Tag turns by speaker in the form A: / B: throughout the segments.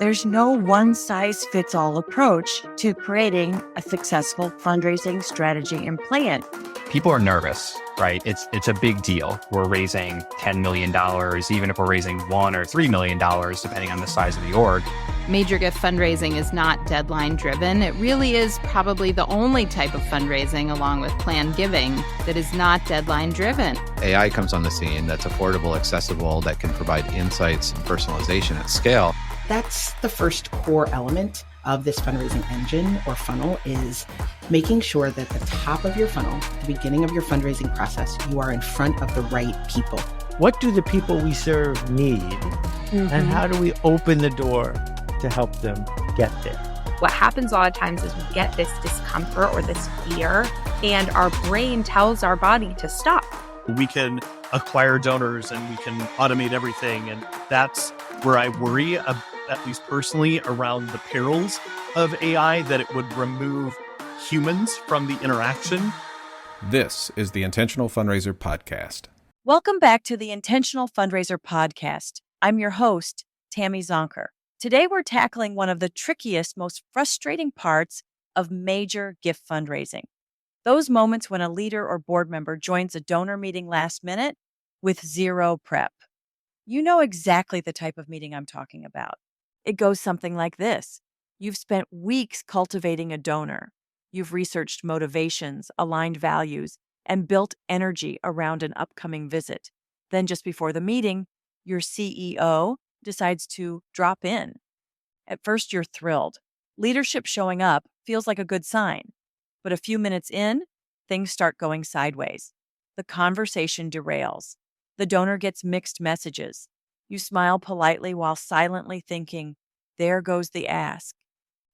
A: There's no one-size-fits-all approach to creating a successful fundraising strategy and plan.
B: People are nervous, right? It's a big deal. We're raising $10 million, even if we're raising $1 or $3 million, depending on the size of the org.
C: Major gift fundraising is not deadline driven. It really is probably the only type of fundraising, along with planned giving, that is not deadline driven.
D: AI comes on the scene that's affordable, accessible, that can provide insights and personalization at scale.
E: That's the first core element of this fundraising engine or funnel, is making sure that the top of your funnel, the beginning of your fundraising process, you are in front of the right people.
F: What do the people we serve need? And how do we open the door to help them get there?
G: What happens a lot of times is we get this discomfort or this fear, and our brain tells our body to stop.
H: We can acquire donors and we can automate everything. And that's where I worry, at least personally, around the perils of AI, that it would remove humans from the interaction.
I: This is the Intentional Fundraiser podcast.
A: Welcome back to the Intentional Fundraiser podcast. I'm your host, Tammy Zonker. Today, we're tackling one of the trickiest, most frustrating parts of major gift fundraising. Those moments when a leader or board member joins a donor meeting last minute with zero prep. You know exactly the type of meeting I'm talking about. It goes something like this. You've spent weeks cultivating a donor. You've researched motivations, aligned values, and built energy around an upcoming visit. Then just before the meeting, your CEO decides to drop in. At first, you're thrilled. Leadership showing up feels like a good sign. But a few minutes in, things start going sideways. The conversation derails. The donor gets mixed messages. You smile politely while silently thinking, there goes the ask.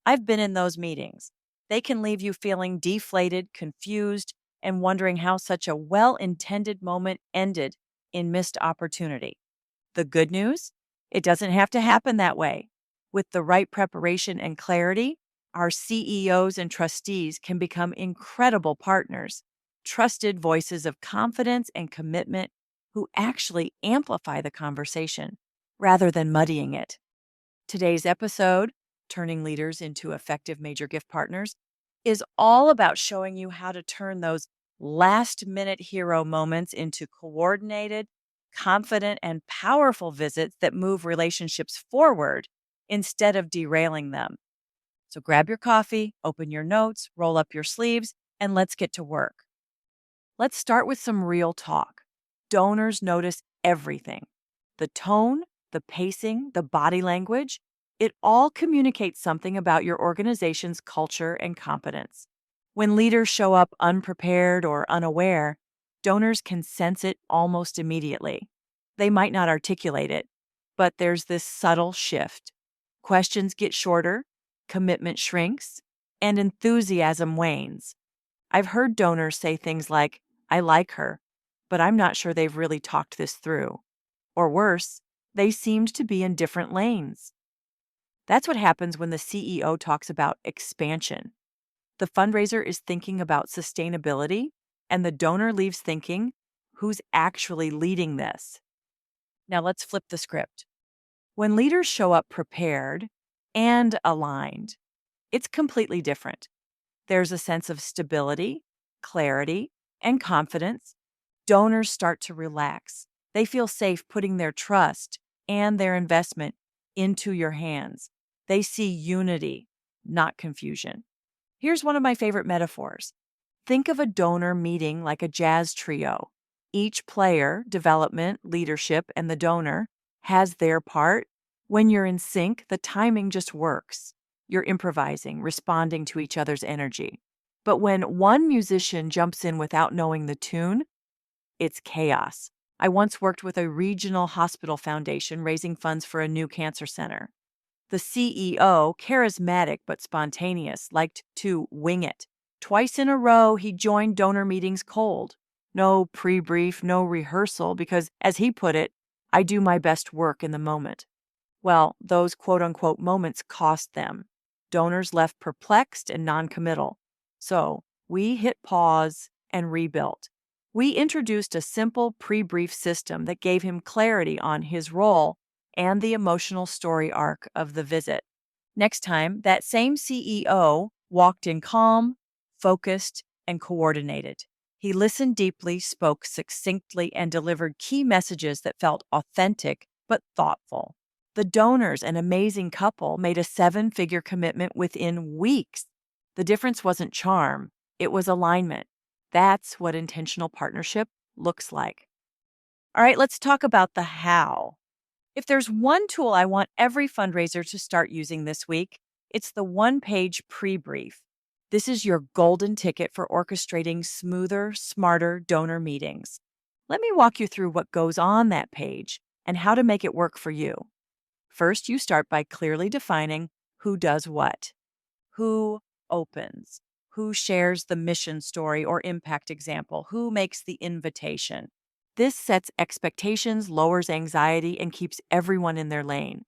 A: I've been in those meetings. They can leave you feeling deflated, confused, and wondering how such a well-intended moment ended in missed opportunity. The good news? It doesn't have to happen that way. With the right preparation and clarity, our CEOs and trustees can become incredible partners, trusted voices of confidence and commitment who actually amplify the conversation rather than muddying it. Today's episode, Turning Leaders into Effective Major Gift Partners, is all about showing you how to turn those last-minute hero moments into coordinated, confident, and powerful visits that move relationships forward instead of derailing them. So grab your coffee, open your notes, roll up your sleeves, and let's get to work. Let's start with some real talk. Donors notice everything. The tone, the pacing, the body language, it all communicates something about your organization's culture and competence. When leaders show up unprepared or unaware, donors can sense it almost immediately. They might not articulate it, but there's this subtle shift. Questions get shorter, commitment shrinks, and enthusiasm wanes. I've heard donors say things like, I like her, but I'm not sure they've really talked this through. Or worse, they seemed to be in different lanes. That's what happens when the CEO talks about expansion. The fundraiser is thinking about sustainability, and the donor leaves thinking, who's actually leading this? Now let's flip the script. When leaders show up prepared and aligned, it's completely different. There's a sense of stability, clarity, and confidence. Donors start to relax. They feel safe putting their trust and their investment into your hands. They see unity, not confusion. Here's one of my favorite metaphors. Think of a donor meeting like a jazz trio. Each player, development, leadership, and the donor, has their part. When you're in sync, the timing just works. You're improvising, responding to each other's energy. But when one musician jumps in without knowing the tune, it's chaos. I once worked with a regional hospital foundation raising funds for a new cancer center. The CEO, charismatic but spontaneous, liked to wing it. Twice in a row, he joined donor meetings cold. No pre-brief, no rehearsal, because, as he put it, I do my best work in the moment. Well, those quote-unquote moments cost them. Donors left perplexed and non-committal. So we hit pause and rebuilt. We introduced a simple pre-brief system that gave him clarity on his role and the emotional story arc of the visit. Next time, that same CEO walked in calm, focused, and coordinated. He listened deeply, spoke succinctly, and delivered key messages that felt authentic but thoughtful. The donors, an amazing couple, made a 7-figure commitment within weeks. The difference wasn't charm, it was alignment. That's what intentional partnership looks like. All right, let's talk about the how. If there's one tool I want every fundraiser to start using this week, it's the one-page pre-brief. This is your golden ticket for orchestrating smoother, smarter donor meetings. Let me walk you through what goes on that page and how to make it work for you. First, you start by clearly defining who does what. Who opens? Who shares the mission story or impact example? Who makes the invitation? This sets expectations, lowers anxiety, and keeps everyone in their lane.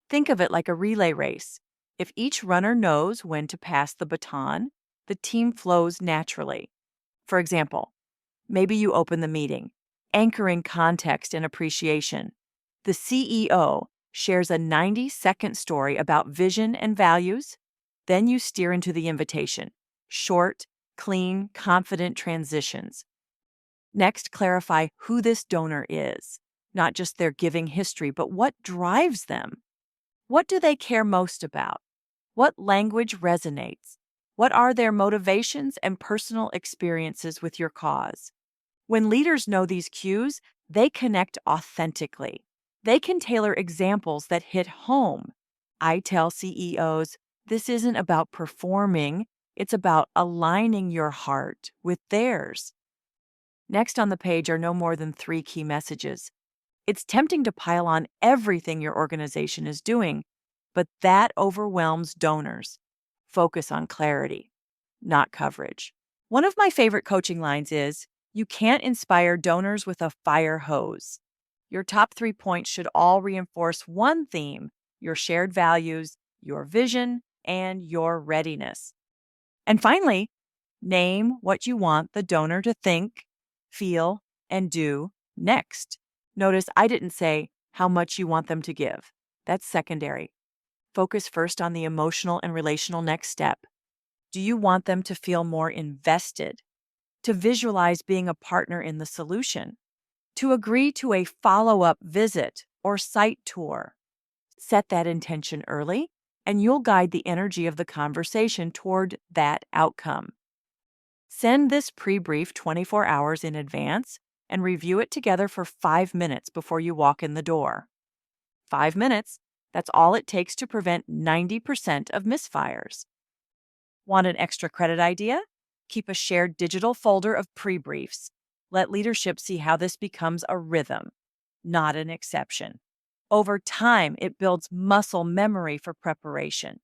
A: Think of it like a relay race. If each runner knows when to pass the baton, the team flows naturally. For example, maybe you open the meeting, anchoring context and appreciation. The CEO shares a 90-second story about vision and values. Then you steer into the invitation. Short, clean, confident transitions. Next, clarify who this donor is, not just their giving history, but what drives them. What do they care most about? What language resonates? What are their motivations and personal experiences with your cause? When leaders know these cues, they connect authentically. They can tailor examples that hit home. I tell CEOs, this isn't about performing, it's about aligning your heart with theirs. Next on the page are no more than 3 key messages. It's tempting to pile on everything your organization is doing, but that overwhelms donors. Focus on clarity, not coverage. One of my favorite coaching lines is, you can't inspire donors with a fire hose. Your top 3 points should all reinforce one theme: your shared values, your vision, and your readiness. And finally, name what you want the donor to think, feel, and do next. Notice I didn't say how much you want them to give. That's secondary. Focus first on the emotional and relational next step. Do you want them to feel more invested? To visualize being a partner in the solution? To agree to a follow-up visit or site tour? Set that intention early, and you'll guide the energy of the conversation toward that outcome. Send this pre-brief 24 hours in advance and review it together for 5 minutes before you walk in the door. 5 minutes, that's all it takes to prevent 90% of misfires. Want an extra credit idea? Keep a shared digital folder of pre-briefs. Let leadership see how this becomes a rhythm, not an exception. Over time, it builds muscle memory for preparation.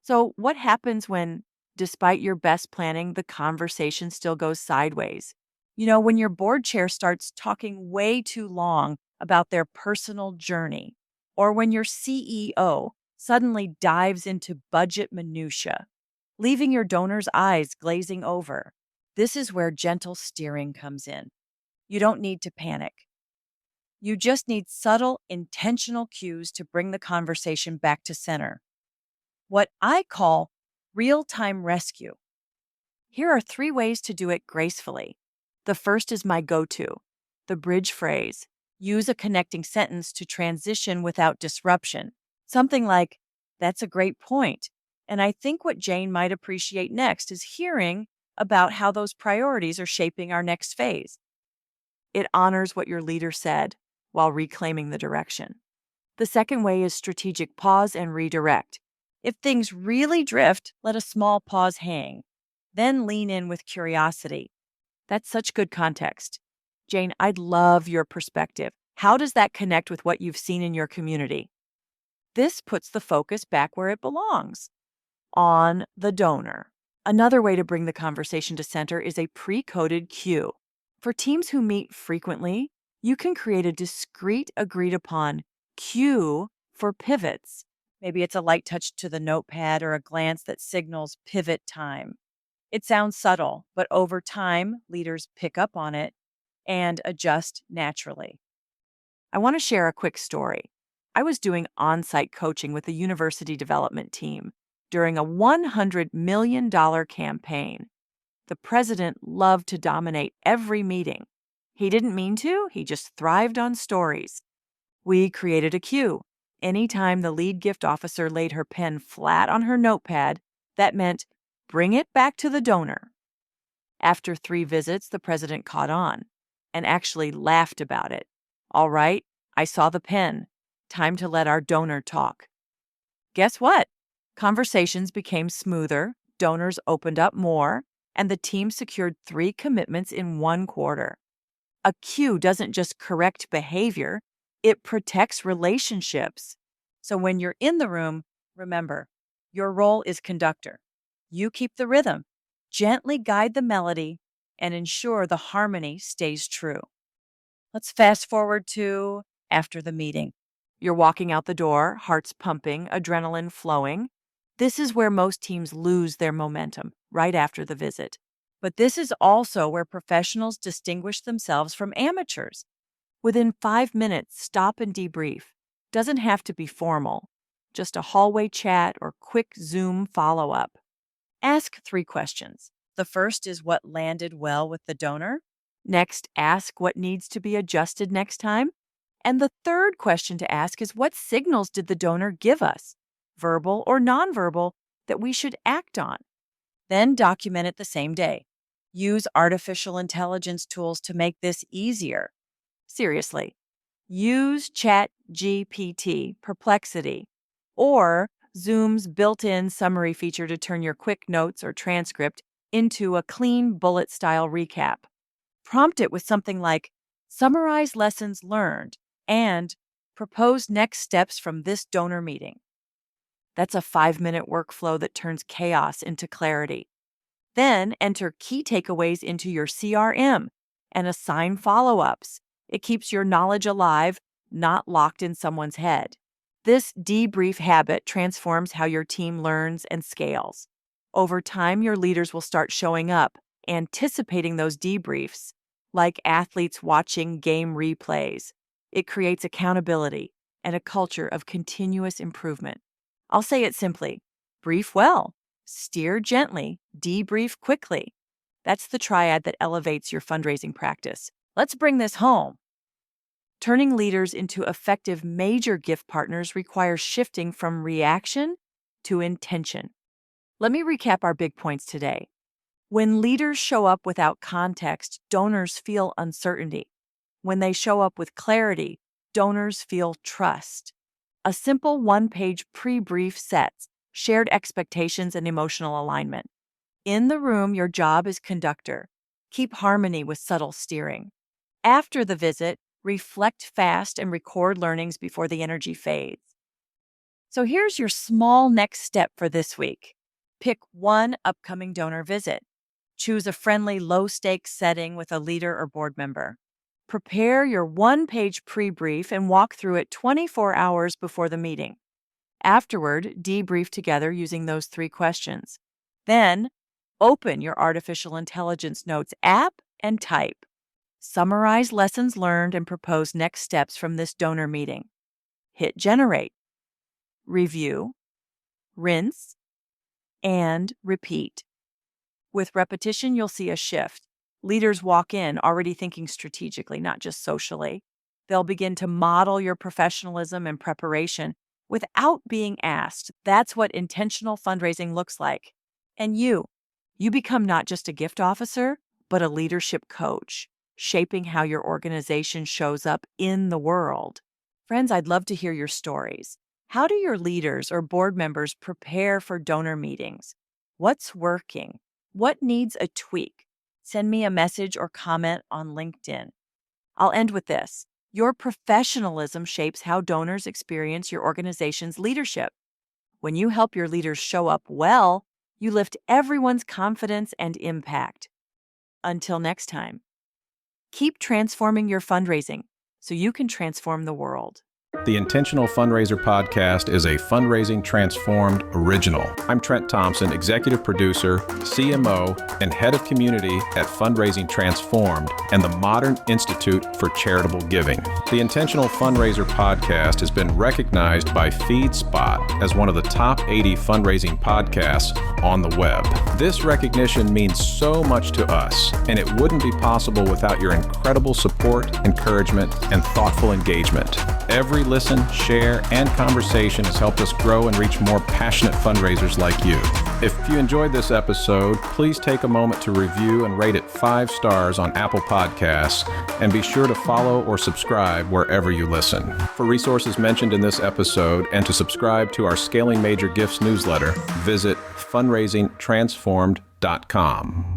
A: So, what happens when, despite your best planning, the conversation still goes sideways? When your board chair starts talking way too long about their personal journey, or when your CEO suddenly dives into budget minutia, leaving your donor's eyes glazing over. This is where gentle steering comes in. You don't need to panic. You just need subtle, intentional cues to bring the conversation back to center. What I call real-time rescue. Here are 3 ways to do it gracefully. The first is my go-to, the bridge phrase. Use a connecting sentence to transition without disruption. Something like, that's a great point. And I think what Jane might appreciate next is hearing about how those priorities are shaping our next phase. It honors what your leader said while reclaiming the direction. The second way is strategic pause and redirect. If things really drift, let a small pause hang. Then lean in with curiosity. That's such good context. Jane, I'd love your perspective. How does that connect with what you've seen in your community? This puts the focus back where it belongs, on the donor. Another way to bring the conversation to center is a pre-coded cue. For teams who meet frequently, you can create a discrete, agreed-upon cue for pivots. Maybe it's a light touch to the notepad or a glance that signals pivot time. It sounds subtle, but over time, leaders pick up on it and adjust naturally. I want to share a quick story. I was doing on site coaching with the university development team during a $100 million campaign. The president loved to dominate every meeting. He didn't mean to, he just thrived on stories. We created a cue. Anytime the lead gift officer laid her pen flat on her notepad, that meant bring it back to the donor. After 3 visits, the president caught on and actually laughed about it. All right, I saw the pen. Time to let our donor talk. Guess what? Conversations became smoother, donors opened up more, and the team secured 3 commitments in 1 quarter. A cue doesn't just correct behavior, it protects relationships. So when you're in the room, remember, your role is conductor. You keep the rhythm, gently guide the melody, and ensure the harmony stays true. Let's fast forward to after the meeting. You're walking out the door, hearts pumping, adrenaline flowing. This is where most teams lose their momentum, right after the visit. But this is also where professionals distinguish themselves from amateurs. Within 5 minutes, stop and debrief. Doesn't have to be formal, just a hallway chat or quick Zoom follow-up. Ask 3 questions. The first is what landed well with the donor. Next, ask what needs to be adjusted next time. And the third question to ask is what signals did the donor give us, verbal or nonverbal, that we should act on? Then document it the same day. Use artificial intelligence tools to make this easier. Seriously, use ChatGPT, Perplexity, or Zoom's built-in summary feature to turn your quick notes or transcript into a clean bullet-style recap. Prompt it with something like, summarize lessons learned and propose next steps from this donor meeting. That's a 5-minute workflow that turns chaos into clarity. Then enter key takeaways into your CRM and assign follow-ups. It keeps your knowledge alive, not locked in someone's head. This debrief habit transforms how your team learns and scales. Over time, your leaders will start showing up, anticipating those debriefs, like athletes watching game replays. It creates accountability and a culture of continuous improvement. I'll say it simply: brief well, steer gently, debrief quickly. That's the triad that elevates your fundraising practice. Let's bring this home. Turning leaders into effective major gift partners requires shifting from reaction to intention. Let me recap our big points today. When leaders show up without context, donors feel uncertainty. When they show up with clarity, donors feel trust. A simple 1-page pre-brief sets shared expectations and emotional alignment. In the room, your job is conductor. Keep harmony with subtle steering. After the visit, reflect fast and record learnings before the energy fades. So here's your small next step for this week. Pick one upcoming donor visit. Choose a friendly, low-stakes setting with a leader or board member. Prepare your 1-page pre-brief and walk through it 24 hours before the meeting. Afterward, debrief together using those 3 questions. Then, open your artificial intelligence notes app and type. Summarize lessons learned and propose next steps from this donor meeting. Hit generate. Review, rinse, and repeat. With repetition, you'll see a shift. Leaders walk in already thinking strategically, not just socially. They'll begin to model your professionalism and preparation without being asked. That's what intentional fundraising looks like. And you become not just a gift officer, but a leadership coach, shaping how your organization shows up in the world. Friends, I'd love to hear your stories. How do your leaders or board members prepare for donor meetings? What's working? What needs a tweak? Send me a message or comment on LinkedIn. I'll end with this. Your professionalism shapes how donors experience your organization's leadership. When you help your leaders show up well, you lift everyone's confidence and impact. Until next time, keep transforming your fundraising so you can transform the world.
I: The Intentional Fundraiser podcast is a Fundraising Transformed original. I'm Trent Thompson, executive producer, CMO, and head of community at Fundraising Transformed and the Modern Institute for Charitable Giving. The Intentional Fundraiser podcast has been recognized by FeedSpot as one of the top 80 fundraising podcasts on the web. This recognition means so much to us, and it wouldn't be possible without your incredible support, encouragement, and thoughtful engagement. Every listen, share, and conversation has helped us grow and reach more passionate fundraisers like you. If you enjoyed this episode, please take a moment to review and rate it 5 stars on Apple Podcasts, and be sure to follow or subscribe wherever you listen. For resources mentioned in this episode and to subscribe to our Scaling Major Gifts newsletter, visit fundraisingtransformed.com.